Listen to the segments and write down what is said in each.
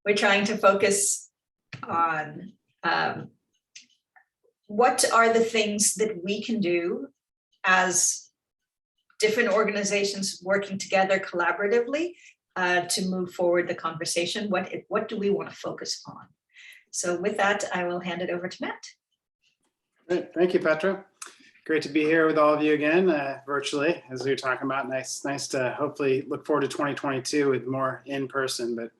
we're trying to focus on what are the things that we can do as different organizations working together collaboratively to move forward the conversation. What do we want to focus on? So with that, I will hand it over to Matt. Great. Thank you, Petra. Great to be here with all of you again, virtually, as we were talking about. Nice to hopefully look forward to 2022 with more in person, but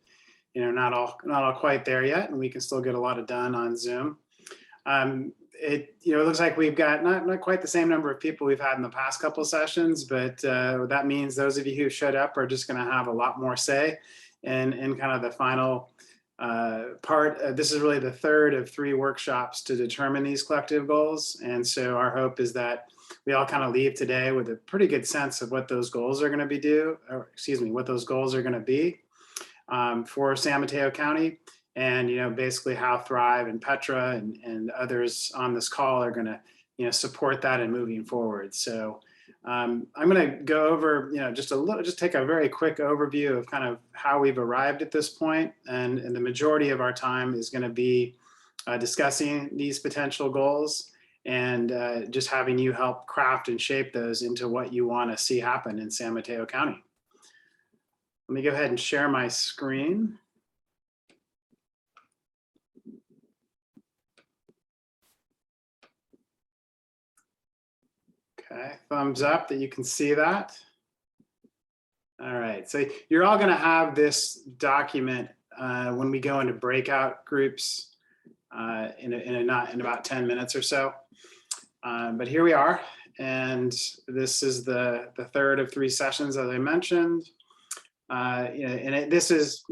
not all quite there yet, and we can still get a lot done on Zoom. It looks like we've got not quite the same number of people we've had in the past couple of sessions, but that means those of you who showed up are just going to have a lot more say in kind of the final part. This is really the third of 3 workshops to determine these collective goals, and so our hope is that we all kind of leave today with a pretty good sense of what those goals are going to be what those goals are going to be for San Mateo County. And basically how Thrive and Petra and others on this call are going to support that and moving forward. So I'm going to go over just take a very quick overview of kind of how we've arrived at this point, and the majority of our time is going to be discussing these potential goals and just having you help craft and shape those into what you want to see happen in San Mateo County. Let me go ahead and share my screen. Okay, thumbs up that you can see that. All right, so you're all going to have this document when we go into breakout groups in about 10 minutes or so. But here we are, and this is the third of 3 sessions, as I mentioned. This is,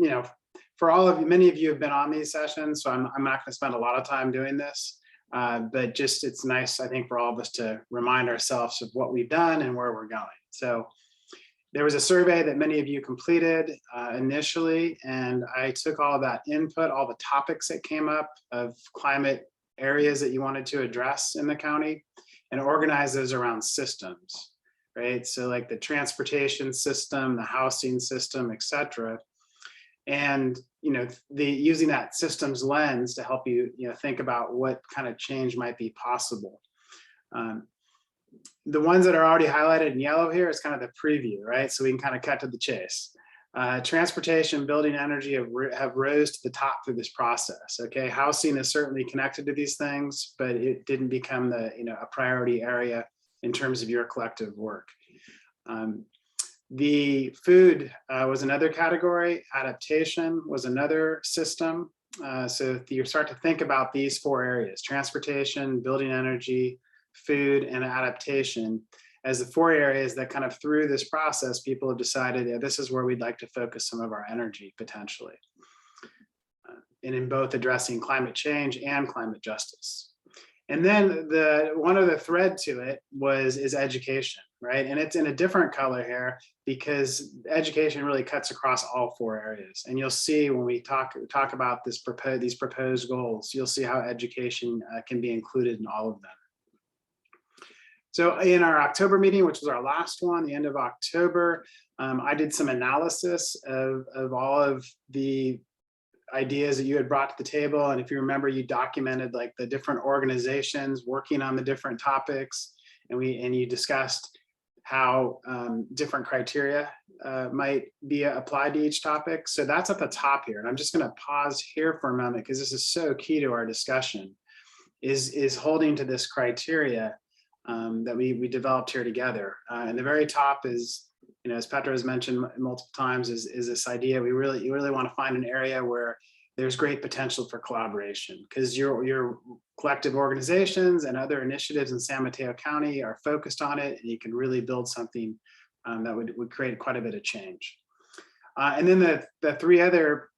for all of you, many of you have been on these sessions, so I'm not going to spend a lot of time doing this. But just it's nice, I think, for all of us to remind ourselves of what we've done and where we're going. So there was a survey that many of you completed initially, and I took all of that input, all the topics that came up of climate areas that you wanted to address in the county, and organized those around systems, right? So like the transportation system, the housing system, et cetera. And using that systems lens to help you think about what kind of change might be possible. The ones that are already highlighted in yellow here is kind of the preview, right? So we can kind of cut to the chase. Transportation, building, energy have rose to the top through this process. Okay, housing is certainly connected to these things, but it didn't become a priority area in terms of your collective work. The food was another category. Adaptation was another system. So you start to think about these 4 areas: transportation, building energy, food, and adaptation as the 4 areas that kind of through this process, people have decided, yeah, this is where we'd like to focus some of our energy potentially. And in both addressing climate change and climate justice. And then one other thread to it is education, right? And it's in a different color here because education really cuts across all 4 areas. And you'll see when we talk about these proposed goals, you'll see how education can be included in all of them. So in our October meeting, which was our last one, the end of October, I did some analysis of all of the ideas that you had brought to the table. And if you remember, you documented like the different organizations working on the different topics, and you discussed how different criteria might be applied to each topic. So that's at the top here. And I'm just going to pause here for a moment because this is so key to our discussion, is holding to this criteria that we developed here together. And the very top is, as Petra has mentioned multiple times, is this idea you really want to find an area where there's great potential for collaboration, because your collective organizations and other initiatives in San Mateo County are focused on it, and you can really build something that would create quite a bit of change. And then the 3 other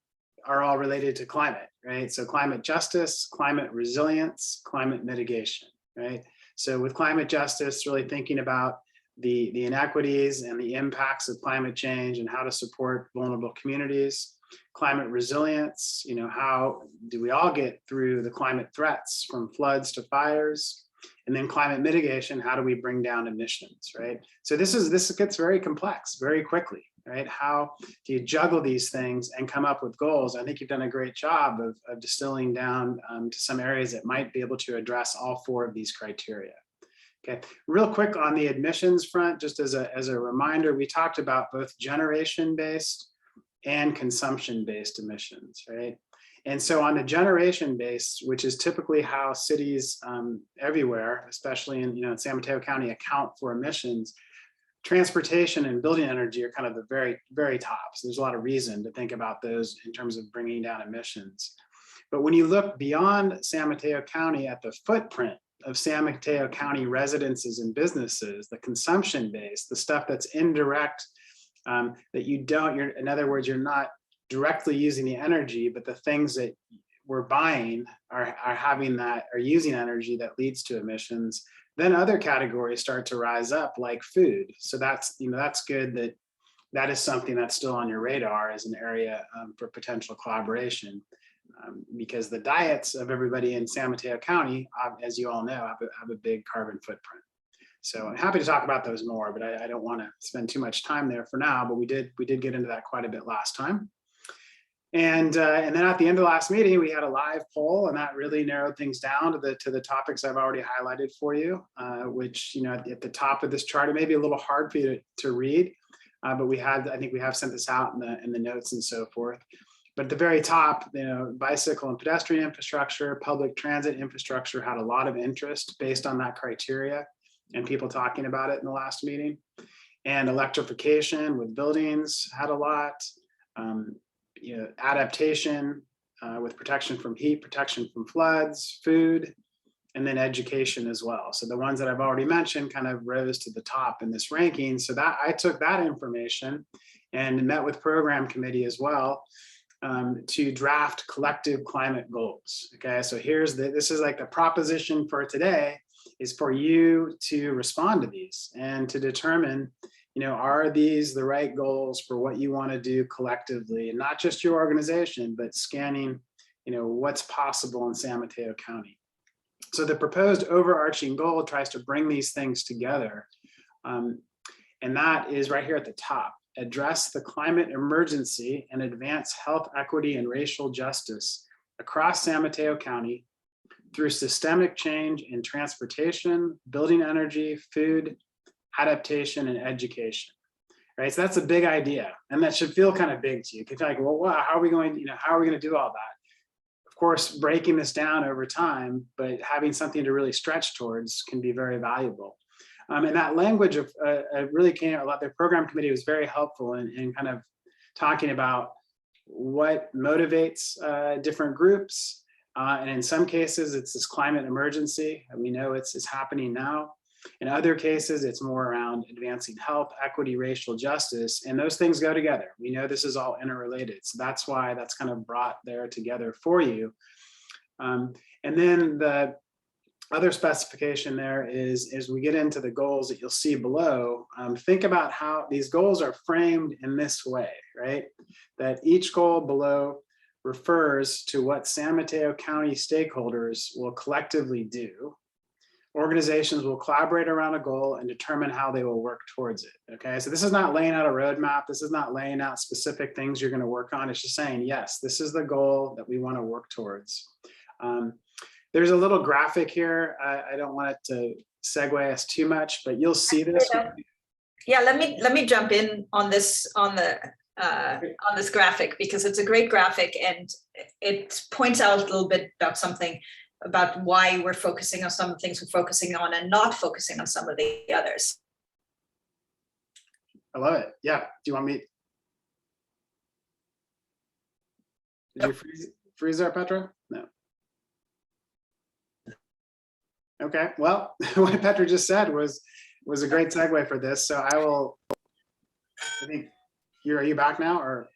are all related to climate, right? So climate justice, climate resilience, climate mitigation, right? So with climate justice, really thinking about the inequities and the impacts of climate change and how to support vulnerable communities. Climate resilience, how do we all get through the climate threats from floods to fires? And then climate mitigation, how do we bring down emissions, right? So this gets very complex very quickly, right? How do you juggle these things and come up with goals? I think you've done a great job of distilling down to some areas that might be able to address all 4 of these criteria. Okay, real quick on the admissions front, just as a reminder, we talked about both generation-based and consumption-based emissions, right? And so on the generation-based, which is typically how cities everywhere, especially in San Mateo County, account for emissions, transportation and building energy are kind of the very, very top. So there's a lot of reason to think about those in terms of bringing down emissions. But when you look beyond San Mateo County at the footprint of San Mateo County residences and businesses, the consumption base, the stuff that's indirect, that you don't, in other words, you're not directly using the energy, but the things that we're buying are using energy that leads to emissions. Then other categories start to rise up, like food. So that's good that is something that's still on your radar as an area for potential collaboration, because the diets of everybody in San Mateo County, as you all know, have a big carbon footprint. So I'm happy to talk about those more, but I don't want to spend too much time there for now. But we did get into that quite a bit last time. And then at the end of the last meeting, we had a live poll, and that really narrowed things down to the topics I've already highlighted for you, which, at the top of this chart, it may be a little hard for you to read, but I think we have sent this out in the notes and so forth. But at the very top, bicycle and pedestrian infrastructure, public transit infrastructure had a lot of interest based on that criteria and people talking about it in the last meeting. And electrification with buildings had a lot. Adaptation with protection from heat, protection from floods, food, and then education as well. So the ones that I've already mentioned kind of rose to the top in this ranking. So that I took that information and met with program committee as well to draft collective climate goals. Okay, so this is like the proposition for today is for you to respond to these and to determine, are these the right goals for what you want to do collectively, and not just your organization, but scanning, what's possible in San Mateo County. So the proposed overarching goal tries to bring these things together. And that is right here at the top: address the climate emergency and advance health equity and racial justice across San Mateo County through systemic change in transportation, building energy, food, adaptation, and education. Right, so that's a big idea, and that should feel kind of big to you. Because like, well, wow, how are we going to do all that? Of course, breaking this down over time, but having something to really stretch towards can be very valuable. And that language of really came a lot. The program committee was very helpful in kind of talking about what motivates different groups. And in some cases, it's this climate emergency. And we know it's happening now. In other cases, it's more around advancing health, equity, racial justice, and those things go together. We know this is all interrelated. So that's why that's kind of brought there together for you. And then the other specification there is, as we get into the goals that you'll see below, think about how these goals are framed in this way, right? That each goal below refers to what San Mateo County stakeholders will collectively do. Organizations will collaborate around a goal and determine how they will work towards it. Okay, so this is not laying out a roadmap. This is not laying out specific things you're going to work on. It's just saying, yes, this is the goal that we want to work towards. There's a little graphic here. I don't want it to segue us too much, but you'll see this. Yeah, let me jump in on this on this graphic, because it's a great graphic and it points out a little bit about something about why we're focusing on some of the things we're focusing on and not focusing on some of the others. I love it. Yeah. Do you want me? Did you freeze there, Petra? No. Okay. Well, what Petra just said was a great segue for this. So I think are you back now or?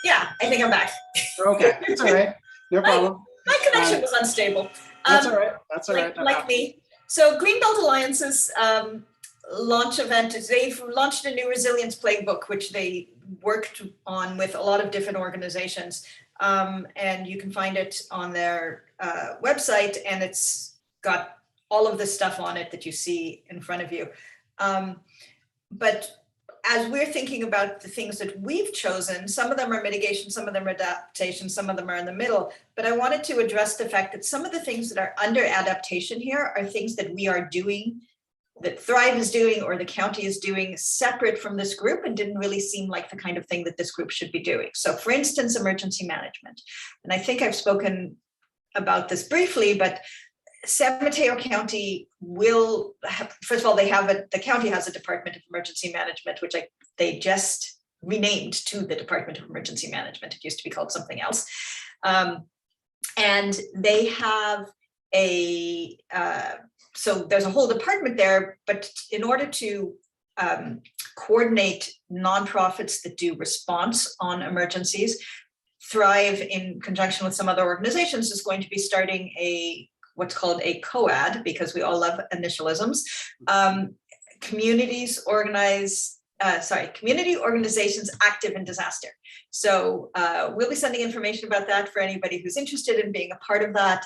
Yeah, I think I'm back. Okay, that's all right. No problem. My connection was unstable. That's all right. That's all right. Like me. So Greenbelt Alliance's launch event is they've launched a new resilience playbook, which they worked on with a lot of different organizations. And you can find it on their website, and it's got all of this stuff on it that you see in front of you. but as we're thinking about the things that we've chosen, some of them are mitigation, some of them are adaptation, some of them are in the middle. But I wanted to address the fact that some of the things that are under adaptation here are things that we are doing, that Thrive is doing or the county is doing separate from this group and didn't really seem like the kind of thing that this group should be doing. So for instance, emergency management. And I think I've spoken about this briefly, but San Mateo County will have, first of all, the county has a Department of Emergency Management, which they just renamed to the Department of Emergency Management. It used to be called something else. And they have so there's a whole department there, but in order to coordinate nonprofits that do response on emergencies, Thrive, in conjunction with some other organizations, is going to be starting what's called a COAD, because we all love initialisms. Community organizations active in disaster. So we'll be sending information about that for anybody who's interested in being a part of that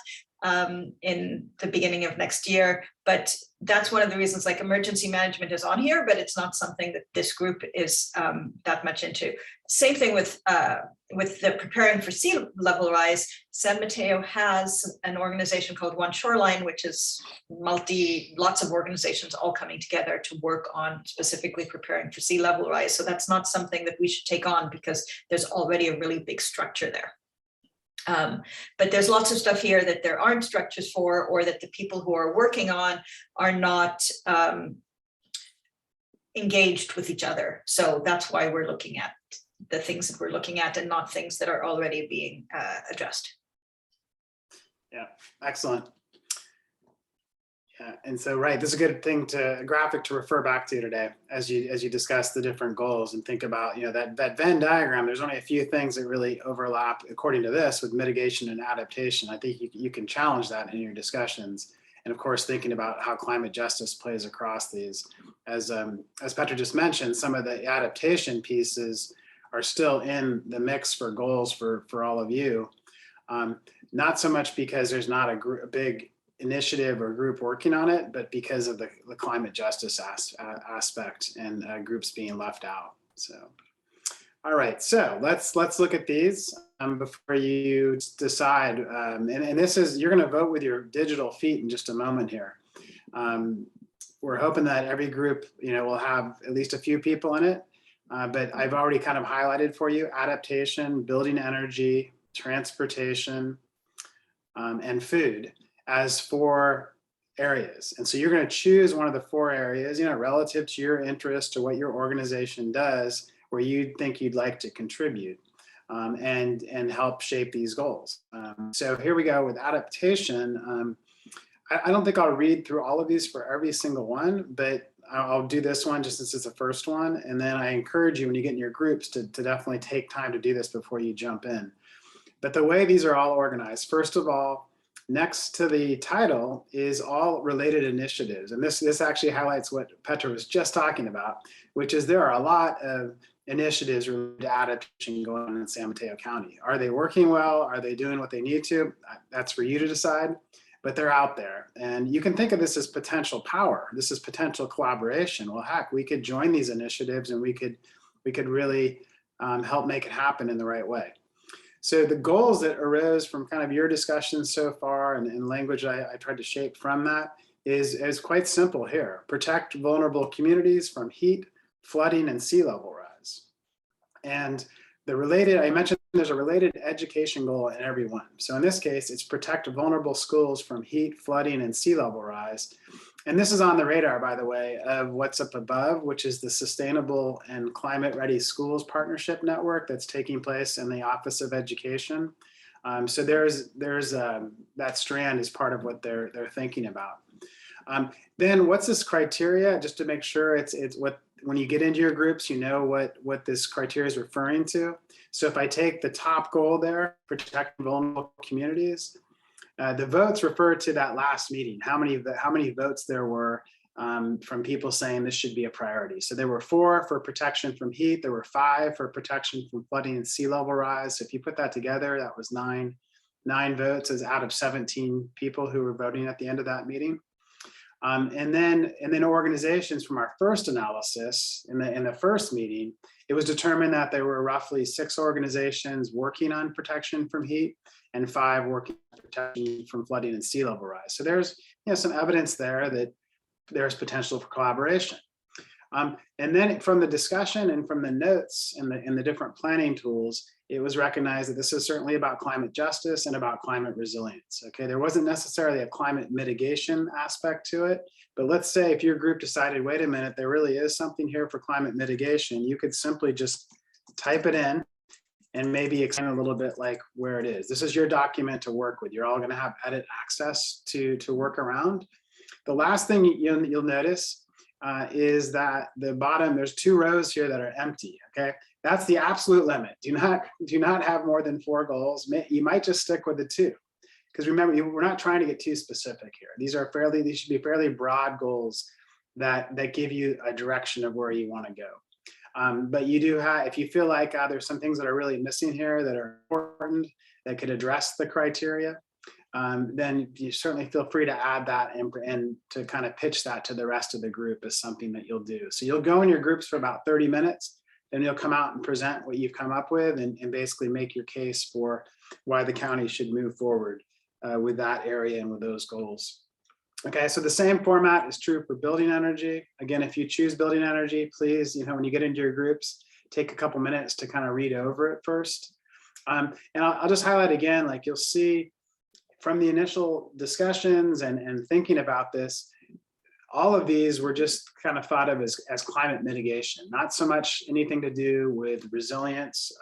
in the beginning of next year. But that's one of the reasons, like, emergency management is on here, but it's not something that this group is that much into. Same thing with the preparing for sea level rise. San Mateo has an organization called One Shoreline, which is lots of organizations all coming together to work on specifically preparing for sea level rise. So that's not something that we should take on, because there's already a really big structure there. But there's lots of stuff here that there aren't structures for, or that the people who are working on are not engaged with each other. So that's why we're looking at the things that we're looking at and not things that are already being addressed. Yeah, excellent. Yeah, and so, right, this is a good thing a graphic to refer back to today as you discuss the different goals and think about, that Venn diagram. There's only a few things that really overlap, according to this, with mitigation and adaptation. I think you can challenge that in your discussions. And of course, thinking about how climate justice plays across these. As Petra just mentioned, some of the adaptation pieces are still in the mix for goals for all of you. Not so much because there's not a big initiative or group working on it, but because of the climate justice aspect and groups being left out. So, all right, so let's look at these before you decide. And this is, you're going to vote with your digital feet in just a moment here. We're hoping that every group, will have at least a few people in it. But I've already kind of highlighted for you adaptation, building energy, transportation, and food as 4 areas. And so you're going to choose one of the 4 areas, relative to your interest or what your organization does, where you think you'd like to contribute and help shape these goals. So here we go with adaptation. I don't think I'll read through all of these for every single one, but I'll do this one just since it's the first one. And then I encourage you, when you get in your groups, to definitely take time to do this before you jump in. But the way these are all organized, first of all, next to the title is all related initiatives. And this actually highlights what Petra was just talking about, which is there are a lot of initiatives related to adaptation going on in San Mateo County. Are they working well? Are they doing what they need to? That's for you to decide, but they're out there. And you can think of this as potential power. This is potential collaboration. Well, heck, we could join these initiatives and we could really help make it happen in the right way. So the goals that arose from kind of your discussions so far and language I tried to shape from that is quite simple here. Protect vulnerable communities from heat, flooding, and sea level rise. And I mentioned there's a related education goal in every one. So in this case, it's protect vulnerable schools from heat, flooding, and sea level rise. And this is on the radar, by the way, of what's up above, which is the Sustainable and Climate Ready Schools Partnership Network that's taking place in the Office of Education. So there's that strand is part of what they're thinking about. Then what's this criteria? Just to make sure it's what, when you get into your groups, you know what this criteria is referring to. So if I take the top goal there, protect vulnerable communities, the votes refer to that last meeting, how many votes there were from people saying this should be a priority. So there were 4 for protection from heat, there were 5 for protection from flooding and sea level rise. So if you put that together, that was 9 votes as out of 17 people who were voting at the end of that meeting. And then organizations from our first analysis in the first meeting, it was determined that there were roughly 6 organizations working on protection from heat and 5 working on protection from flooding and sea level rise. So there's some evidence there that there's potential for collaboration. And then from the discussion and from the notes and the different planning tools, it was recognized that this is certainly about climate justice and about climate resilience. Okay, there wasn't necessarily a climate mitigation aspect to it, but let's say if your group decided, wait a minute, there really is something here for climate mitigation, you could simply just type it in and maybe explain a little bit like where it is. This is your document to work with. You're all going to have edit access to work around. The last thing you'll notice is that the bottom, there's 2 rows here that are empty. Okay, that's the absolute limit. Do not have more than 4 goals. You might just stick with the 2, because remember, we're not trying to get too specific here. These should be fairly broad goals that give you a direction of where you want to go. But you do have, if you feel like there's some things that are really missing here that are important that could address the criteria, then you certainly feel free to add that and to kind of pitch that to the rest of the group as something that you'll do. So you'll go in your groups for about 30 minutes, then you'll come out and present what you've come up with and basically make your case for why the county should move forward with that area and with those goals. Okay, so the same format is true for building energy. Again, if you choose building energy, please, when you get into your groups, take a couple minutes to kind of read over it first. And I'll just highlight again, like you'll see from the initial discussions and thinking about this, all of these were just kind of thought of as climate mitigation, not so much anything to do with resilience,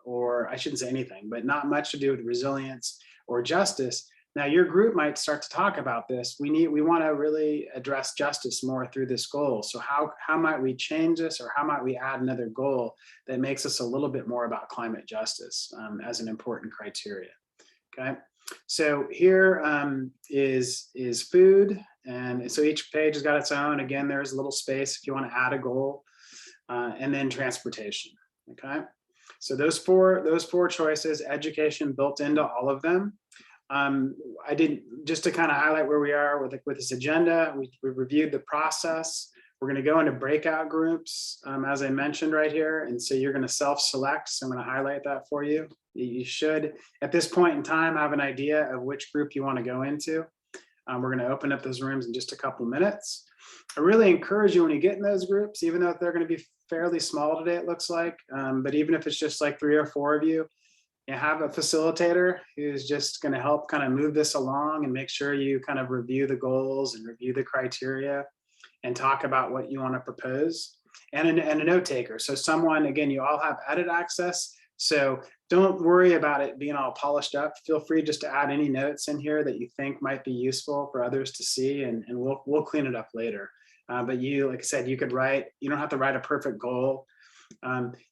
or I shouldn't say anything, but not much to do with resilience or justice. Now your group might start to talk about this. We want to really address justice more through this goal. So how might we change this, or how might we add another goal that makes us a little bit more about climate justice as an important criteria? Okay, so here is food, and so each page has got its own. Again, there's a little space if you want to add a goal, and then transportation. Okay, so those four choices, education built into all of them. I didn't, just to kind of highlight where we are with this agenda, we reviewed the process. We're going to go into breakout groups, as I mentioned right here. And so you're going to self-select. So I'm going to highlight that for you. You should, at this point in time, have an idea of which group you want to go into. We're going to open up those rooms in just a couple minutes. I really encourage you when you get in those groups, even though they're going to be fairly small today, it looks like, but even if it's just like 3 or 4 of you, you have a facilitator who's just going to help kind of move this along and make sure you kind of review the goals and review the criteria and talk about what you want to propose, and a note taker. So someone, again, you all have edit access, so don't worry about it being all polished up. Feel free just to add any notes in here that you think might be useful for others to see, and we'll clean it up later. But you, like I said, you could write, you don't have to write a perfect goal.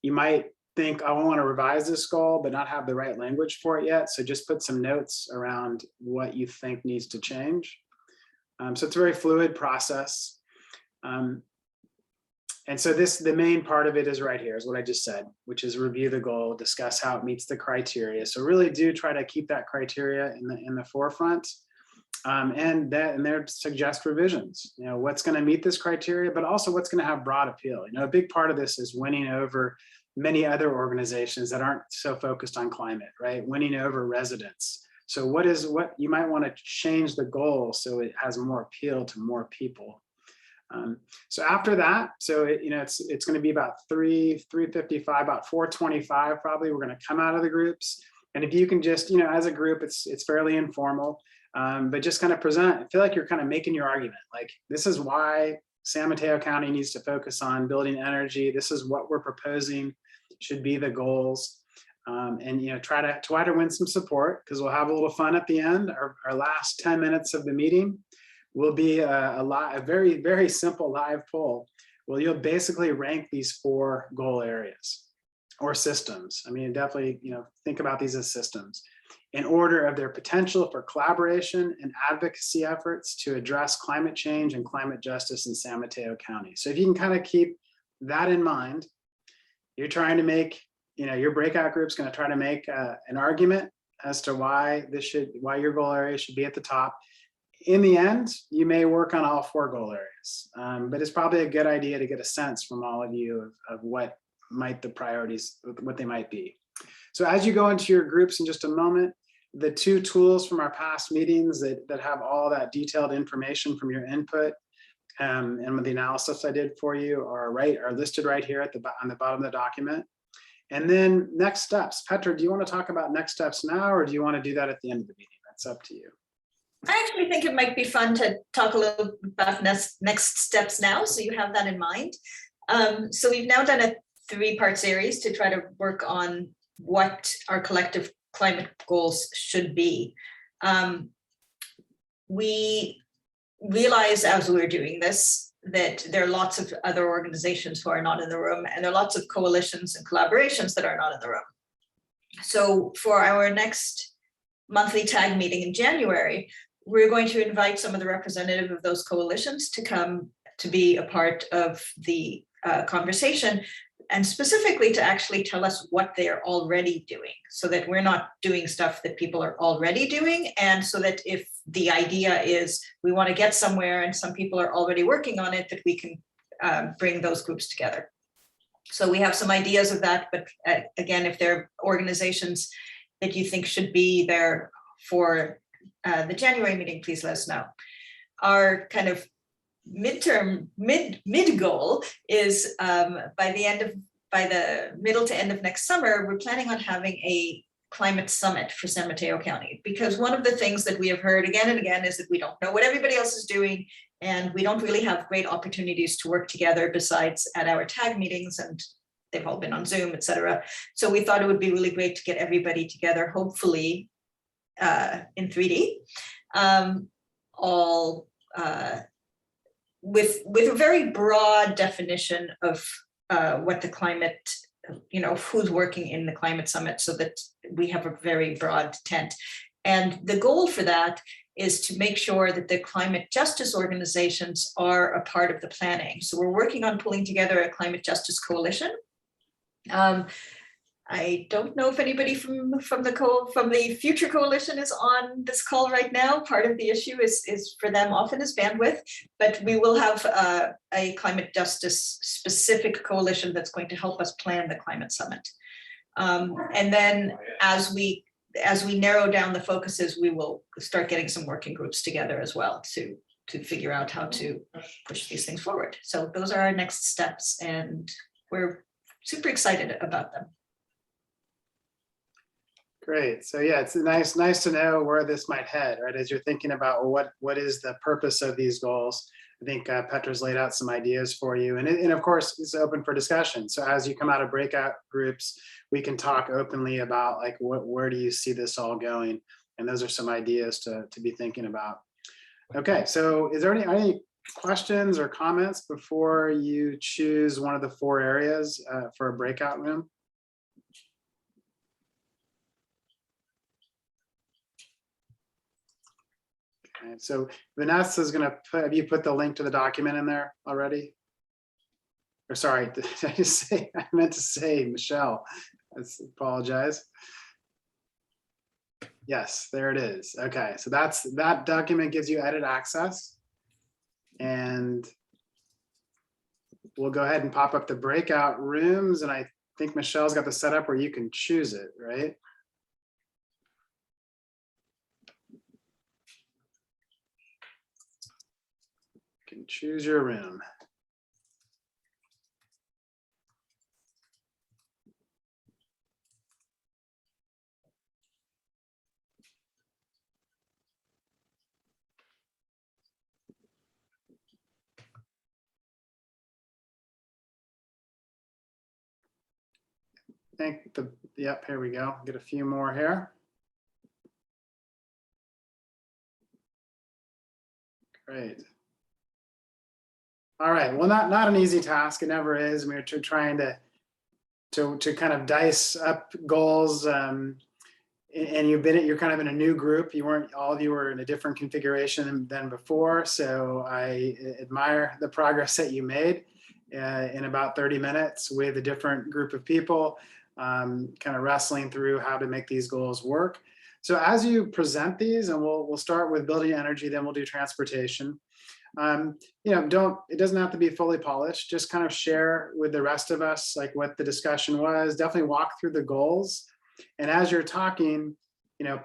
You might think, I want to revise this goal, but not have the right language for it yet. So just put some notes around what you think needs to change. So it's a very fluid process. And so the main part of it is right here, is what I just said, which is review the goal, discuss how it meets the criteria. So really do try to keep that criteria in the forefront, and there suggest revisions. What's going to meet this criteria, but also what's going to have broad appeal. A big part of this is winning over many other organizations that aren't so focused on climate, right? Winning over residents. So what you might want to change the goal so it has more appeal to more people. So after that, so it's going to be about 3:55, about 4:25 probably. We're going to come out of the groups, and if you can just, as a group, it's fairly informal, but just kind of present. I feel like you're kind of making your argument. Like, this is why San Mateo County needs to focus on building energy. This is what we're proposing should be the goals, and try to win some support, because we'll have a little fun at the end. Our last 10 minutes of the meeting will be a very, very simple live poll. Well, you'll basically rank these 4 goal areas or systems. I mean, definitely, think about these as systems in order of their potential for collaboration and advocacy efforts to address climate change and climate justice in San Mateo County. So if you can kind of keep that in mind, you're trying to make, your breakout group's going to try to make an argument as to why your goal area should be at the top. in the end, you may work on all 4 goal areas, but it's probably a good idea to get a sense from all of you of what might the priorities, what they might be. So as you go into your groups in just a moment, the 2 tools from our past meetings that have all that detailed information from your input and the analysis I did for you are listed right here on the bottom of the document. And then next steps. Petra, do you want to talk about next steps now, or do you want to do that at the end of the meeting? That's up to you. I actually think it might be fun to talk a little about next steps now, so you have that in mind. So we've now done a 3-part series to try to work on what our collective climate goals should be. We realized as we were doing this that there are lots of other organizations who are not in the room, and there are lots of coalitions and collaborations that are not in the room. So for our next monthly tag meeting in January, we're going to invite some of the representatives of those coalitions to come to be a part of the conversation, and specifically to actually tell us what they're already doing, so that we're not doing stuff that people are already doing. And so that if the idea is we want to get somewhere and some people are already working on it, that we can bring those groups together. So we have some ideas of that, but again, if there are organizations that you think should be there for the January meeting, please let us know. Our kind of mid goal is by the middle to end of next summer, we're planning on having a climate summit for San Mateo County, because one of the things that we have heard again and again is that we don't know what everybody else is doing, and we don't really have great opportunities to work together besides at our tag meetings, and they've all been on Zoom, etc. So we thought it would be really great to get everybody together, hopefully in 3D, all with a very broad definition of what the climate, who's working in the climate summit, so that we have a very broad tent. And the goal for that is to make sure that the climate justice organizations are a part of the planning. So we're working on pulling together a climate justice coalition. I don't know if anybody from the future coalition is on this call right now. Part of the issue is for them often is bandwidth, but we will have a climate justice specific coalition that's going to help us plan the climate summit. And then as we narrow down the focuses, we will start getting some working groups together as well to figure out how to push these things forward. So those are our next steps, and we're super excited about them. Great. So yeah, it's nice to know where this might head, right? As you're thinking about what is the purpose of these goals. I think Petra's laid out some ideas for you, and of course it's open for discussion. So as you come out of breakout groups, we can talk openly about like where do you see this all going, and those are some ideas to be thinking about. Okay, so is there any questions or comments before you choose one of the 4 areas for a breakout room? Okay, so Vanessa's going to have you put the link to the document in there already? Or sorry, did I just say, I meant to say Michelle. I apologize. Yes, there it is. Okay, so that document gives you edit access. And we'll go ahead and pop up the breakout rooms. And I think Michelle's got the setup where you can choose it, right? You can choose your room. Yep, here we go. Get a few more here. Great. All right. Well, not an easy task. It never is. We're trying to kind of dice up goals. And you're kind of in a new group. All of you were in a different configuration than before. So I admire the progress that you made in about 30 minutes with a different group of people, kind of wrestling through how to make these goals work. So as you present these, and we'll start with building energy, then we'll do transportation. It doesn't have to be fully polished. Just kind of share with the rest of us like what the discussion was. Definitely walk through the goals. And as you're talking,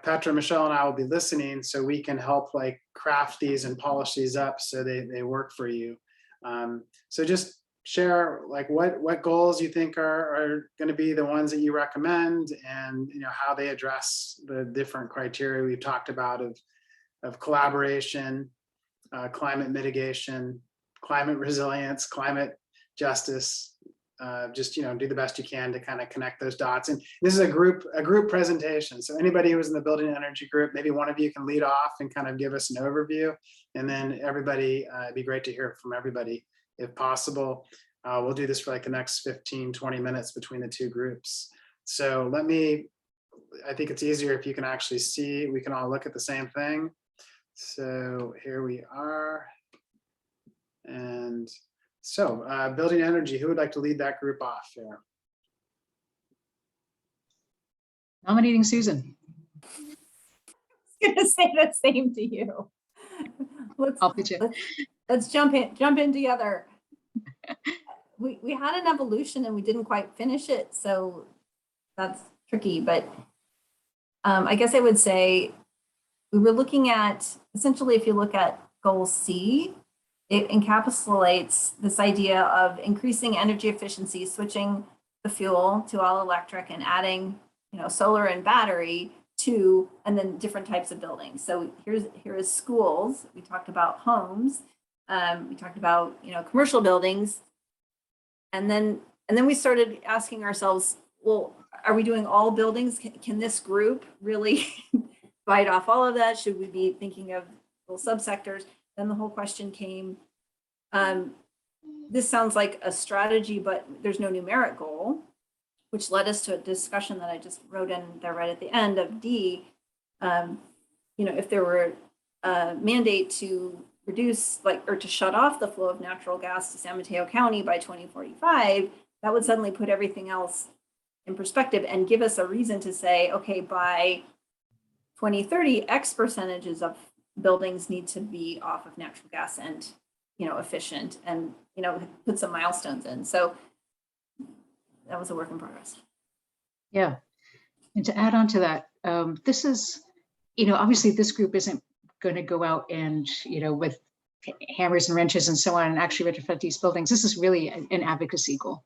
Petra, Michelle, and I will be listening, so we can help like craft these and polish these up so they work for you. So just share like what goals you think are going to be the ones that you recommend, and how they address the different criteria we've talked about of collaboration, climate mitigation, climate resilience, climate justice. Just do the best you can to kind of connect those dots. And this is a group presentation, so anybody who was in the building energy group, maybe one of you can lead off and kind of give us an overview, and then everybody, it'd be great to hear from everybody if possible. We'll do this for like the next 15-20 minutes between the two groups. So I think it's easier if you can actually see, we can all look at the same thing. So here we are. And so building energy, who would like to lead that group off there? Nominating Susan. I was gonna say the same to you. I'll pitch it. Let's jump in together. We had an evolution and we didn't quite finish it, so that's tricky. But I guess I would say we were looking at, essentially, if you look at goal C, it encapsulates this idea of increasing energy efficiency, switching the fuel to all electric, and adding, solar and battery to, and then different types of buildings. So here is schools. We talked about homes. We talked about, commercial buildings. And then we started asking ourselves, well, are we doing all buildings? Can this group really bite off all of that? Should we be thinking of little subsectors? Then the whole question came, this sounds like a strategy, but there's no numeric goal, which led us to a discussion that I just wrote in there right at the end of D. If there were a mandate to reduce, or to shut off the flow of natural gas to San Mateo County by 2045, that would suddenly put everything else in perspective and give us a reason to say, okay, by 2030, X percentages of buildings need to be off of natural gas and, efficient, and, put some milestones in. So that was a work in progress. Yeah. And to add on to that, this is, obviously this group isn't going to go out and, with hammers and wrenches and so on and actually retrofit these buildings. This is really an advocacy goal.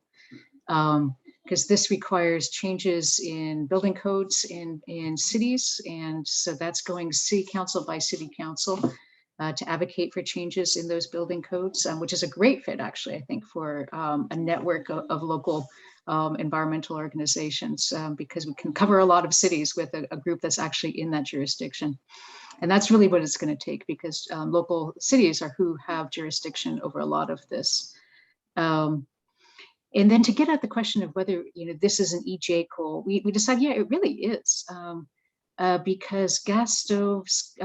Because this requires changes in building codes in cities. And so that's going city council by city council to advocate for changes in those building codes, which is a great fit, actually, I think, for a network of local environmental organizations, because we can cover a lot of cities with a group that's actually in that jurisdiction. And that's really what it's going to take, because local cities are who have jurisdiction over a lot of this. And then to get at the question of whether this is an EJ goal, we decided, yeah, it really is, because gas stoves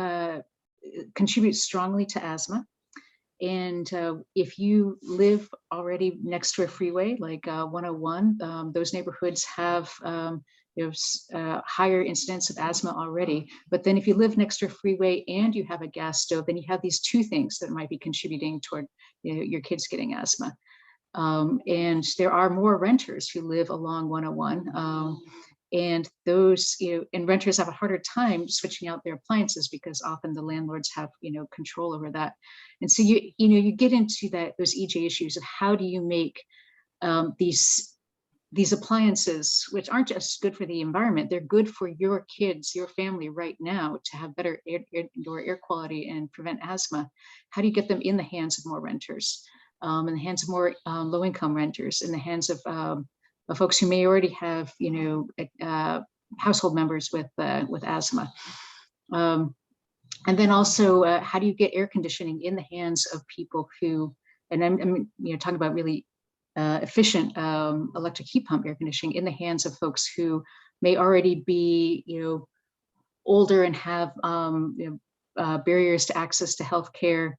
contribute strongly to asthma. And if you live already next to a freeway like 101, those neighborhoods have higher incidence of asthma already. But then if you live next to a freeway and you have a gas stove, then you have these two things that might be contributing toward your kids getting asthma. And there are more renters who live along 101. And those, and renters have a harder time switching out their appliances because often the landlords have, control over that. And so you get into those EJ issues of how do you make these appliances, which aren't just good for the environment, they're good for your kids, your family right now, to have better indoor air quality and prevent asthma. How do you get them in the hands of more renters, in the hands of more low-income renters, in the hands of folks who may already have, household members with asthma. And then also, how do you get air conditioning in the hands of people who, and I'm talking about really efficient electric heat pump air conditioning in the hands of folks who may already be, older and have barriers to access to healthcare,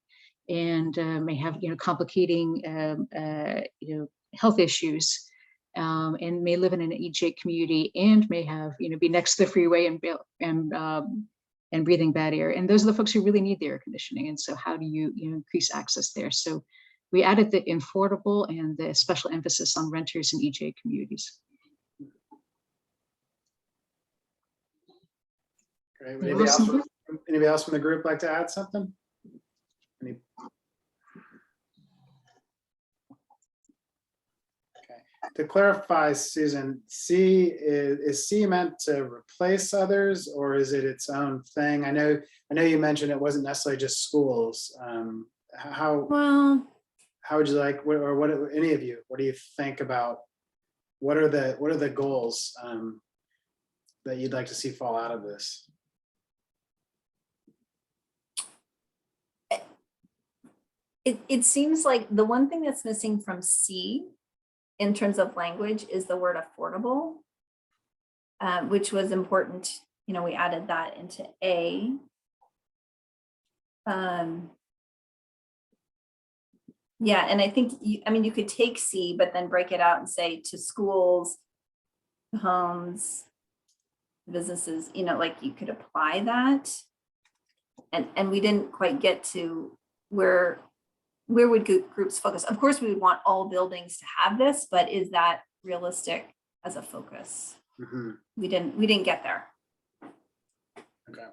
and may have, complicating, health issues. and may live in an EJ community and may have, be next to the freeway and breathing bad air. And those are the folks who really need the air conditioning. And so how do you, increase access there? So we added the affordable and the special emphasis on renters in EJ communities. Great. Anybody else from the group like to add something? Okay. To clarify, Susan, C is C meant to replace others, or is it its own thing? I know you mentioned it wasn't necessarily just schools. How would you like, or what, any of you, what do you think about, what are the goals that you'd like to see fall out of this? It seems like the one thing that's missing from C in terms of language is the word affordable, which was important. We added that into A. Yeah, and I think, you could take C, but then break it out and say to schools, homes, businesses, like you could apply that. And we didn't quite get to where would groups focus? Of course, we would want all buildings to have this, but is that realistic as a focus? Mm-hmm. We didn't get there. Okay.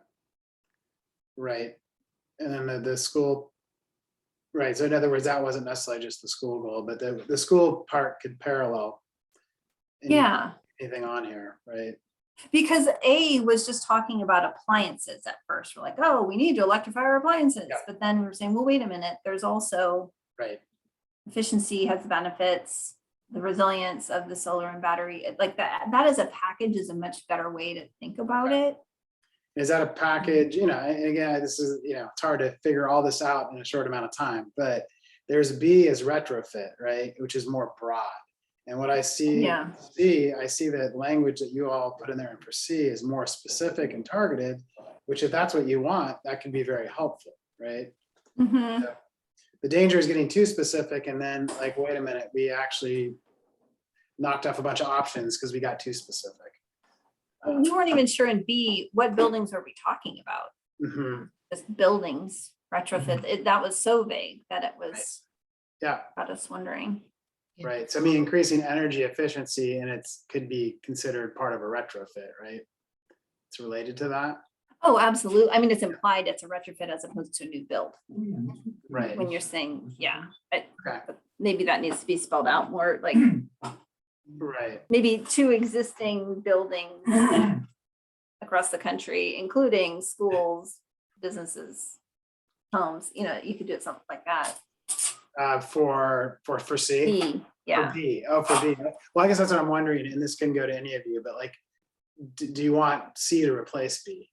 Right. And then the school, right. So in other words, that wasn't necessarily just the school goal, but the school part could parallel anything on here, right? Because A was just talking about appliances at first. We're like, oh, we need to electrify our appliances. Yeah. But then we're saying, well, wait a minute, there's also efficiency has benefits, the resilience of the solar and battery. Like that as a package is a much better way to think about it. Is that a package? And again, this is, it's hard to figure all this out in a short amount of time, but there's B as retrofit, right? Which is more broad. And what I see, I see that language that you all put in there for C is more specific and targeted, which if that's what you want, that can be very helpful, right? Mm-hmm. So the danger is getting too specific and then like, wait a minute, we actually knocked off a bunch of options because we got too specific. We weren't even sure in B, what buildings are we talking about? Mm-hmm. Just buildings, retrofit, mm-hmm. That was so vague that it was got us wondering. Right. So increasing energy efficiency and it's could be considered part of a retrofit, right? It's related to that. Oh, absolutely. It's implied it's a retrofit as opposed to a new build. Right. When you're saying, maybe that needs to be spelled out more like, right. Maybe 2 existing buildings across the country, including schools, businesses, homes, you could do it something like that. For C? B, yeah. For B. Oh, for B. Well, I guess that's what I'm wondering, and this can go to any of you, but like, do you want C to replace B?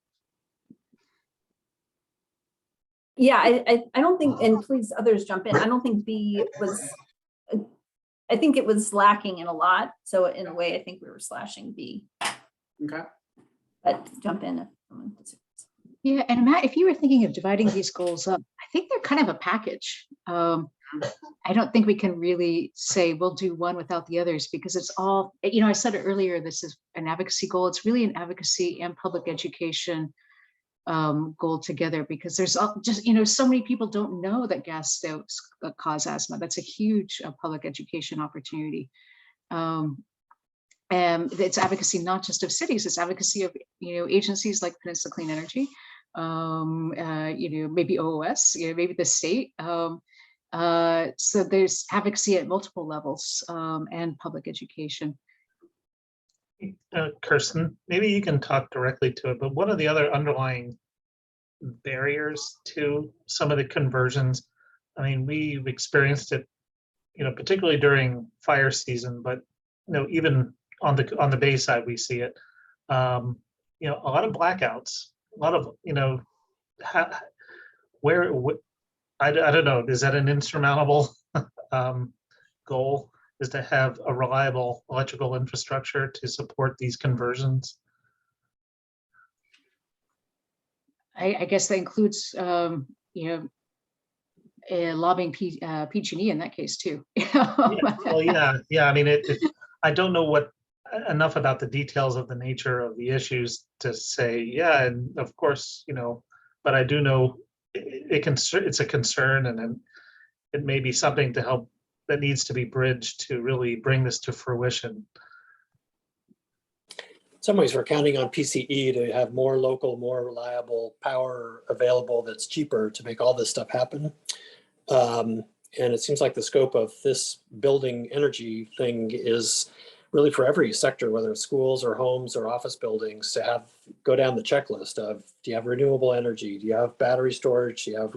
Yeah, I don't think, and please others jump in, I don't think B was, I think it was lacking in a lot. So in a way, I think we were slashing B. Okay. But jump in if someone disagrees. Yeah, and Matt, if you were thinking of dividing these goals up, I think they're kind of a package. I don't think we can really say we'll do one without the others because it's all, I said it earlier, this is an advocacy goal. It's really an advocacy and public education goal together because there's just, so many people don't know that gas stoves cause asthma. That's a huge public education opportunity. And it's advocacy not just of cities, it's advocacy of, agencies like Peninsula Clean Energy, maybe OOS, maybe the state. So there's advocacy at multiple levels and public education. Kirsten, maybe you can talk directly to it, but what are the other underlying barriers to some of the conversions? We've experienced it, particularly during fire season, but even on the Bay side, we see it. A lot of blackouts, a lot of I don't know. Is that an insurmountable goal? Is to have a reliable electrical infrastructure to support these conversions? I guess that includes, lobbying PG&E in that case too. Yeah. I don't know what enough about the details of the nature of the issues to say, yeah, and of course, but I do know it's a concern, and then it may be something to help that needs to be bridged to really bring this to fruition. In some ways, we're counting on PCE to have more local, more reliable power available that's cheaper to make all this stuff happen. And it seems like the scope of this building energy thing is really for every sector, whether it's schools or homes or office buildings, to go down the checklist of, do you have renewable energy? Do you have battery storage? Do you have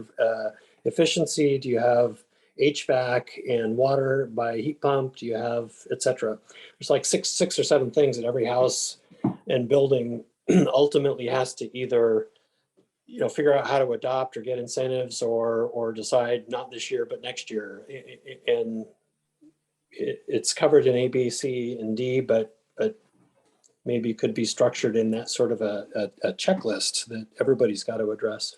efficiency? Do you have HVAC and water by heat pump? Do you have, et cetera? There's like six or seven things that every house and building ultimately has to either figure out how to adopt or get incentives or decide not this year, but next year. And it's covered in A, B, C, and D, but maybe could be structured in that sort of a checklist that everybody's got to address.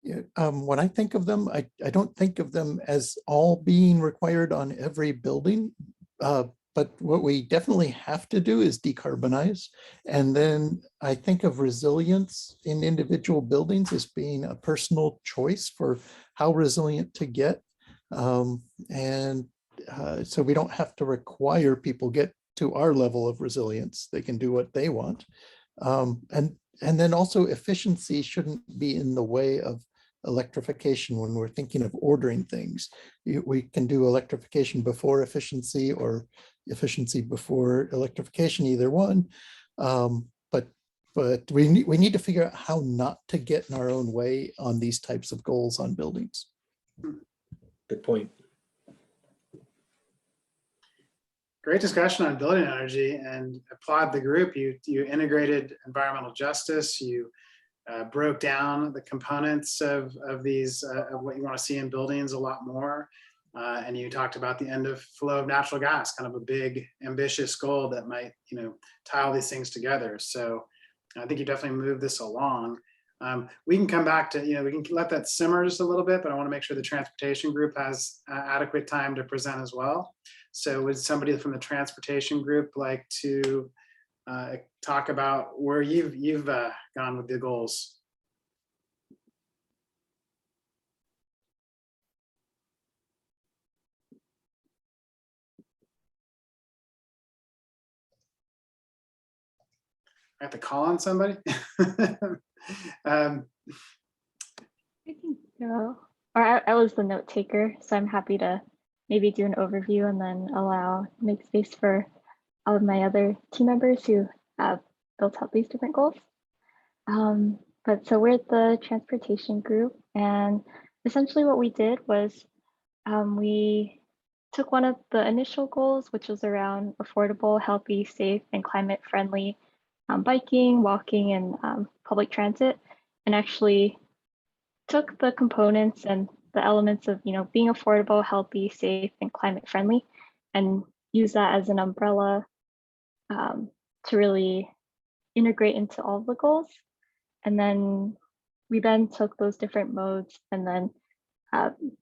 Yeah, when I think of them, I don't think of them as all being required on every building. But what we definitely have to do is decarbonize. And then I think of resilience in individual buildings as being a personal choice for how resilient to get. So we don't have to require people get to our level of resilience. They can do what they want. And then also efficiency shouldn't be in the way of electrification when we're thinking of ordering things. We can do electrification before efficiency or efficiency before electrification, either one. But we need to figure out how not to get in our own way on these types of goals on buildings. Good point. Great discussion on building energy, and applaud the group. You integrated environmental justice. You broke down the components of these, of what you want to see in buildings a lot more. And you talked about the end of flow of natural gas, kind of a big, ambitious goal that might, tie all these things together. So I think you definitely moved this along. We can come back to, we can let that simmer just a little bit, but I want to make sure the transportation group has adequate time to present as well. So would somebody from the transportation group like to talk about where you've gone with the goals? I have to call on somebody. I can go, or I was the note taker, so I'm happy to maybe do an overview and then make space for all of my other team members who have built out these different goals. But so we're the transportation group, and essentially what we did was we took one of the initial goals, which was around affordable, healthy, safe, and climate-friendly biking, walking, and public transit, and actually took the components and the elements of being affordable, healthy, safe, and climate-friendly, and use that as an umbrella to really integrate into all the goals. And then we then took those different modes and then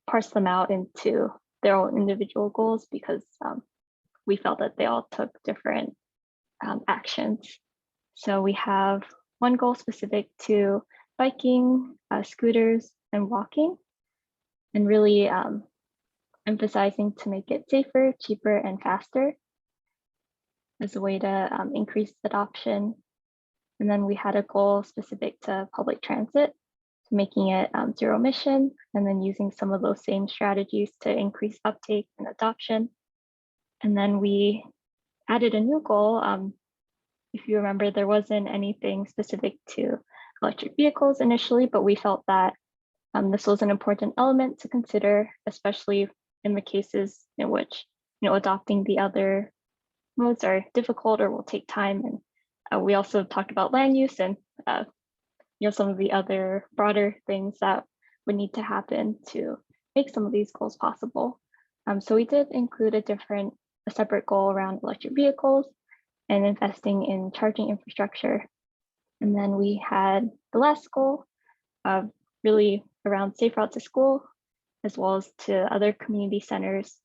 parsed them out into their own individual goals, because we felt that they all took different actions. So we have one goal specific to biking, scooters, and walking, and really emphasizing to make it safer, cheaper, and faster as a way to increase adoption. And then we had a goal specific to public transit, making it zero emission, and then using some of those same strategies to increase uptake and adoption. And then we added a new goal. If you remember, there wasn't anything specific to electric vehicles initially, but we felt that this was an important element to consider, especially in the cases in which adopting the other modes are difficult or will take time. And we also talked about land use and some of the other broader things that would need to happen to make some of these goals possible. So we did include a separate goal around electric vehicles and investing in charging infrastructure. And then we had the last goal of really around safe route to school, as well as to other community centers.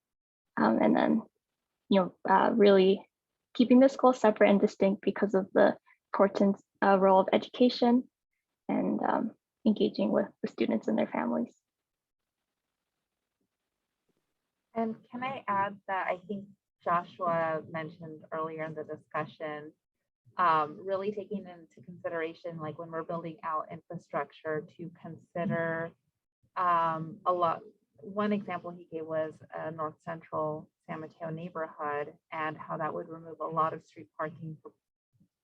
And then really keeping this goal separate and distinct because of the important role of education and engaging with the students and their families. And can I add that I think Joshua mentioned earlier in the discussion, really taking into consideration, like when we're building out infrastructure, to consider one example he gave was North Central San Mateo neighborhood, and how that would remove a lot of street parking for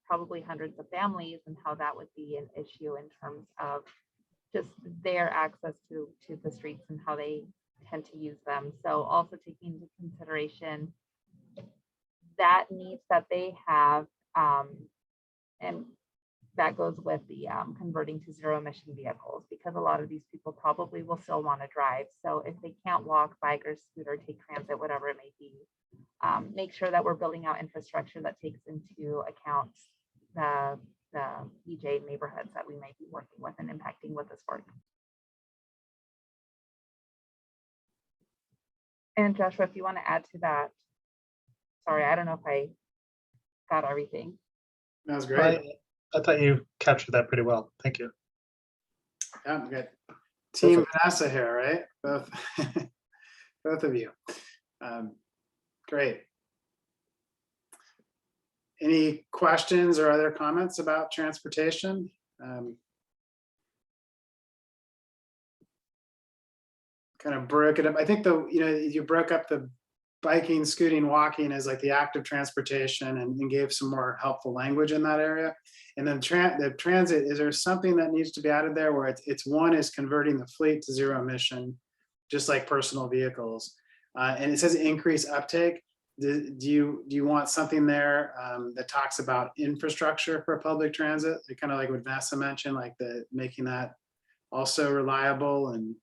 probably hundreds of families, and how that would be an issue in terms of just their access to the streets and how they tend to use them. So also taking into consideration that needs that they have, and that goes with the converting to zero emission vehicles, because a lot of these people probably will still want to drive. So if they can't walk, bike, or scooter, take transit, whatever it may be, make sure that we're building out infrastructure that takes into account the EJ neighborhoods that we might be working with and impacting with this work. And Joshua, if you want to add to that, sorry, I don't know if I got everything. That was great. I thought you captured that pretty well. Thank you. Yeah, good. Team Vanessa here, right? Both, both of you. Great. Any questions or other comments about transportation? Kind of broke it up. I think you broke up the biking, scooting, walking as like the active transportation, and gave some more helpful language in that area. And then the transit, is there something that needs to be added there where it's one is converting the fleet to zero emission, just like personal vehicles. And it says increase uptake. Do you want something there that talks about infrastructure for public transit? Kind of like what Vanessa mentioned, like making that also reliable. And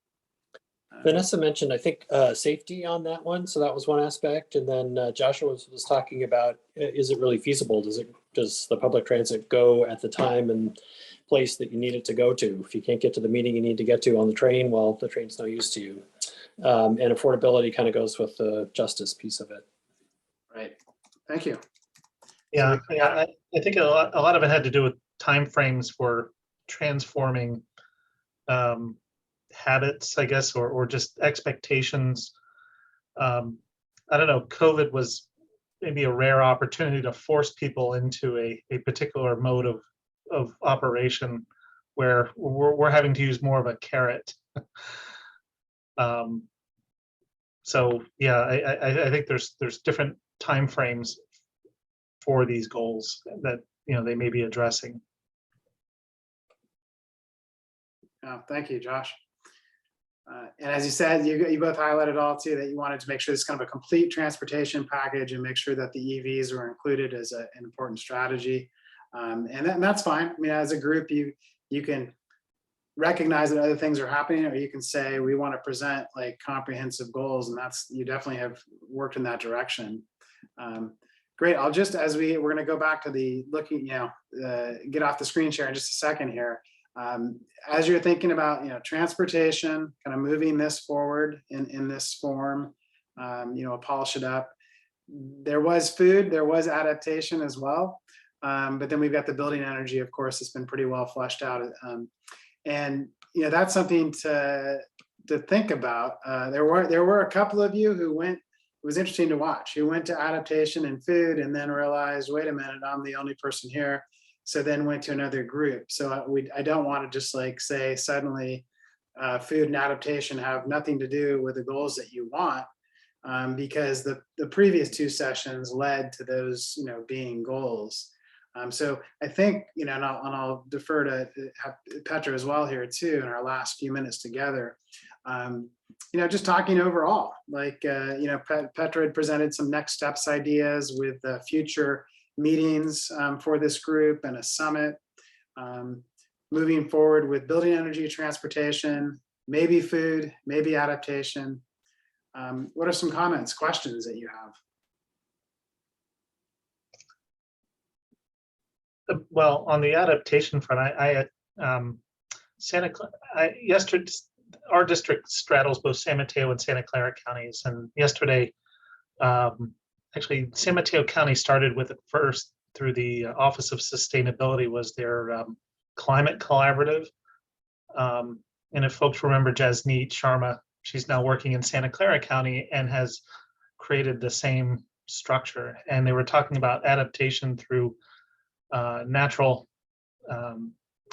Vanessa mentioned, I think, safety on that one. So that was one aspect. And then Joshua was talking about, is it really feasible? Does the public transit go at the time and place that you need it to go to? If you can't get to the meeting you need to get to on the train, well, the train's no use to you. And affordability kind of goes with the justice piece of it. Right. Thank you. Yeah, I think a lot of it had to do with timeframes for transforming habits, I guess, or just expectations. I don't know, COVID was maybe a rare opportunity to force people into a particular mode of operation where we're having to use more of a carrot. So yeah, I think there's different timeframes for these goals that they may be addressing. Thank you, Josh. And as you said, you both highlighted all too that you wanted to make sure this kind of a complete transportation package and make sure that the EVs were included as an important strategy. And that's fine. I mean, as a group, you can recognize that other things are happening, or you can say we want to present like comprehensive goals, and you definitely have worked in that direction. Great. I'll just, we're going to go back to the looking, get off the screen share in just a second here. As you're thinking about, transportation, kind of moving this forward in this form, polish it up. There was food, there was adaptation as well. But then we've got the building energy, of course, it's been pretty well fleshed out. And that's something to think about. There were a couple of you who went, it was interesting to watch, who went to adaptation and food and then realized, wait a minute, I'm the only person here. So then went to another group. So I don't want to just like say suddenly food and adaptation have nothing to do with the goals that you want, because the previous two sessions led to those being goals. So I think, and I'll defer to Petra as well here too in our last few minutes together. Just talking overall, like, Petra had presented some next steps ideas with future meetings for this group and a summit. Moving forward with building energy, transportation, maybe food, maybe adaptation. What are some comments, questions that you have? Well, on the adaptation front, yesterday, our district straddles both San Mateo and Santa Clara counties, and yesterday actually, San Mateo County started with it first through the Office of Sustainability, was their climate collaborative. And if folks remember Jasneet Sharma, she's now working in Santa Clara County and has created the same structure. And they were talking about adaptation through natural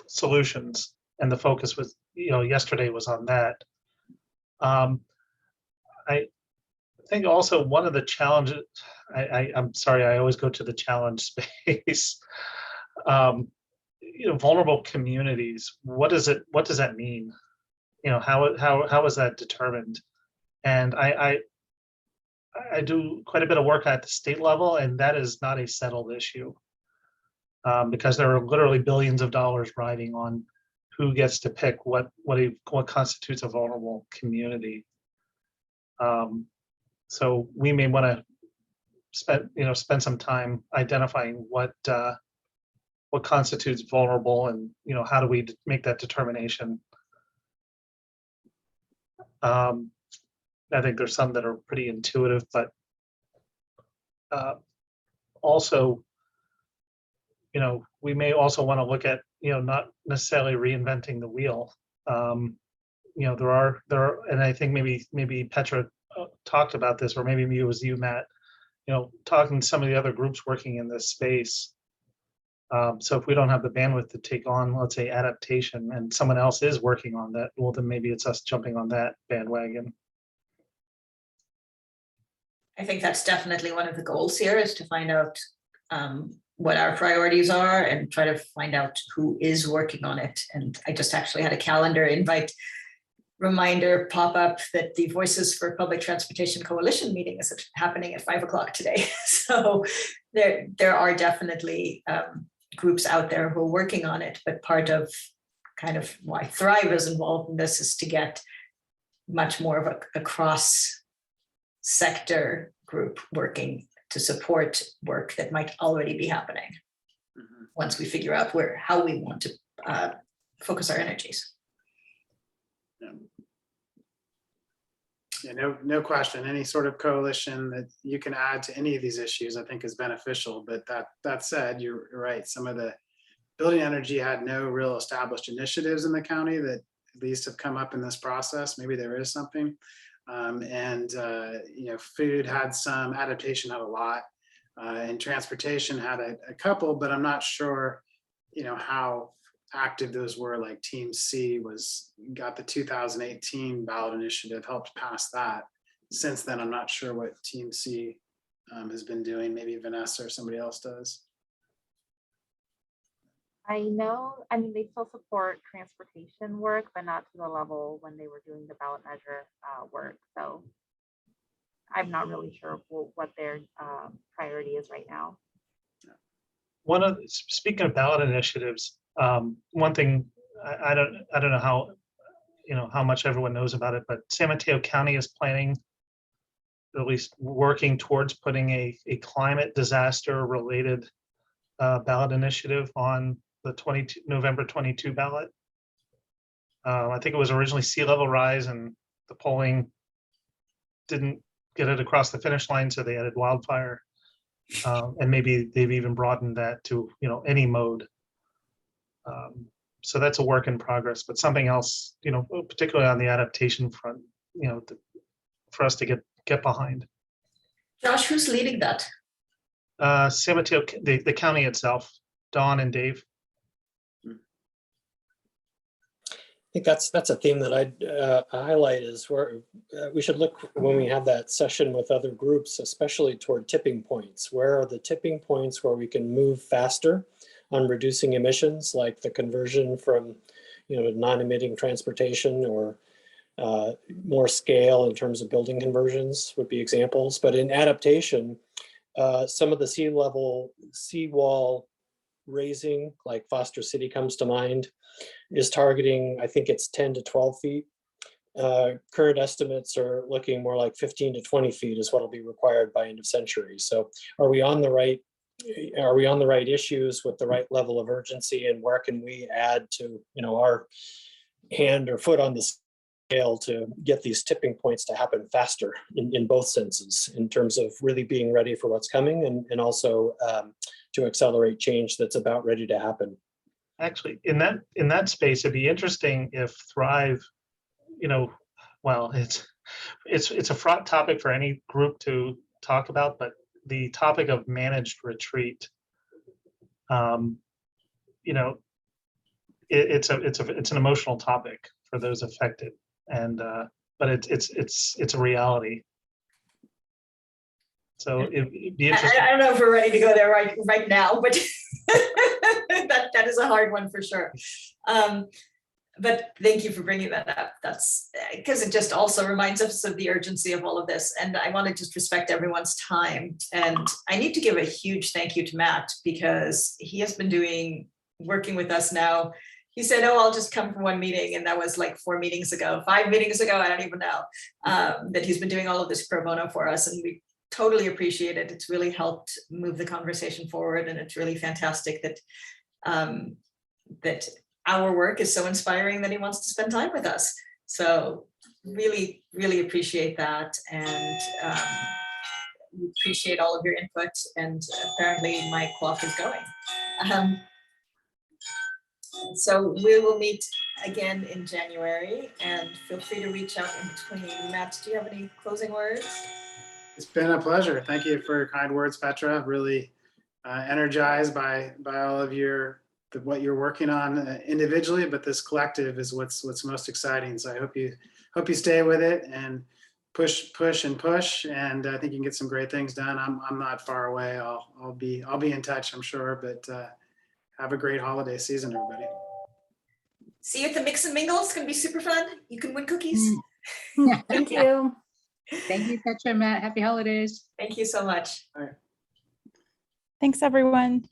solutions. And the focus was, yesterday was on that. I think also one of the challenges, I'm sorry, I always go to the challenge space. Vulnerable communities, what does that mean? How is that determined? And I do quite a bit of work at the state level, and that is not a settled issue, because there are literally billions of dollars riding on who gets to pick what constitutes a vulnerable community. So we may want to spend some time identifying what constitutes vulnerable, and how do we make that determination. I think there's some that are pretty intuitive, but also, we may also want to look at, not necessarily reinventing the wheel. There are, and I think maybe Petra talked about this, or maybe it was you, Matt, talking to some of the other groups working in this space. So if we don't have the bandwidth to take on, let's say, adaptation, and someone else is working on that, well, then maybe it's us jumping on that bandwagon. I think that's definitely one of the goals here, is to find out what our priorities are and try to find out who is working on it. And I just actually had a calendar invite reminder pop up that the Voices for Public Transportation Coalition meeting is happening at 5 o'clock today. So there are definitely groups out there who are working on it, but part of kind of why Thrive is involved in this is to get much more of a cross sector group working to support work that might already be happening once we figure out how we want to focus our energies. Yeah, no question. Any sort of coalition that you can add to any of these issues, I think, is beneficial. But that said, you're right. Some of the building energy had no real established initiatives in the county that at least have come up in this process. Maybe there is something. Food had some, adaptation had a lot, and transportation had a couple, but I'm not sure, how active those were. Like Team C got the 2018 ballot initiative, helped pass that. Since then, I'm not sure what Team C has been doing. Maybe Vanessa or somebody else does. I mean, they still support transportation work, but not to the level when they were doing the ballot measure work. So I'm not really sure what their priority is right now. Speaking of ballot initiatives, one thing I don't know how much everyone knows about it, but San Mateo County is planning, at least working towards putting a climate disaster related ballot initiative on the November 22 ballot. I think it was originally sea level rise, and the polling didn't get it across the finish line, so they added wildfire. And maybe they've even broadened that to any mode. So that's a work in progress, but something else, particularly on the adaptation front, for us to get behind. Josh, who's leading that? San Mateo, the county itself, Dawn and Dave. I think that's a theme that I'd highlight, is where we should look when we have that session with other groups, especially toward tipping points. Where are the tipping points where we can move faster on reducing emissions, like the conversion from non-emitting transportation, or more scale in terms of building conversions would be examples. But in adaptation, some of the seawall raising, like Foster City comes to mind, is targeting, I think it's 10 to 12 feet. Current estimates are looking more like 15 to 20 feet is what will be required by end of century. So are we on the right issues with the right level of urgency, and where can we add to our hand or foot on the scale to get these tipping points to happen faster in both senses, in terms of really being ready for what's coming and also to accelerate change that's about ready to happen. Actually, in that space, it'd be interesting if Thrive, well, it's a fraught topic for any group to talk about, but the topic of managed retreat, it's an emotional topic for those affected, and but it's a reality. So it'd be interesting. I don't know if we're ready to go there right now, but that is a hard one for sure. But thank you for bringing that up. That's because it just also reminds us of the urgency of all of this. And I want to just respect everyone's time. And I need to give a huge thank you to Matt, because he has been working with us now. He said, oh, I'll just come for one meeting. And that was like 5 meetings ago, I don't even know, that he's been doing all of this pro bono for us. And we totally appreciate it. It's really helped move the conversation forward. And it's really fantastic that that our work is so inspiring that he wants to spend time with us. So really, really appreciate that. And we appreciate all of your input. And apparently my clock is going. So we will meet again in January, and feel free to reach out in between. Matt, do you have any closing words? It's been a pleasure. Thank you for your kind words, Petra. Really energized by all of what you're working on individually, but this collective is what's most exciting. So I hope you stay with it and push, and I think you can get some great things done. I'm not far away. I'll be in touch, I'm sure. But have a great holiday season, everybody. See you at the Mix and Mingle. It's going to be super fun. You can win cookies. Thank you. Thank you, Petra, Matt. Happy holidays. Thank you so much. All right. Thanks, everyone.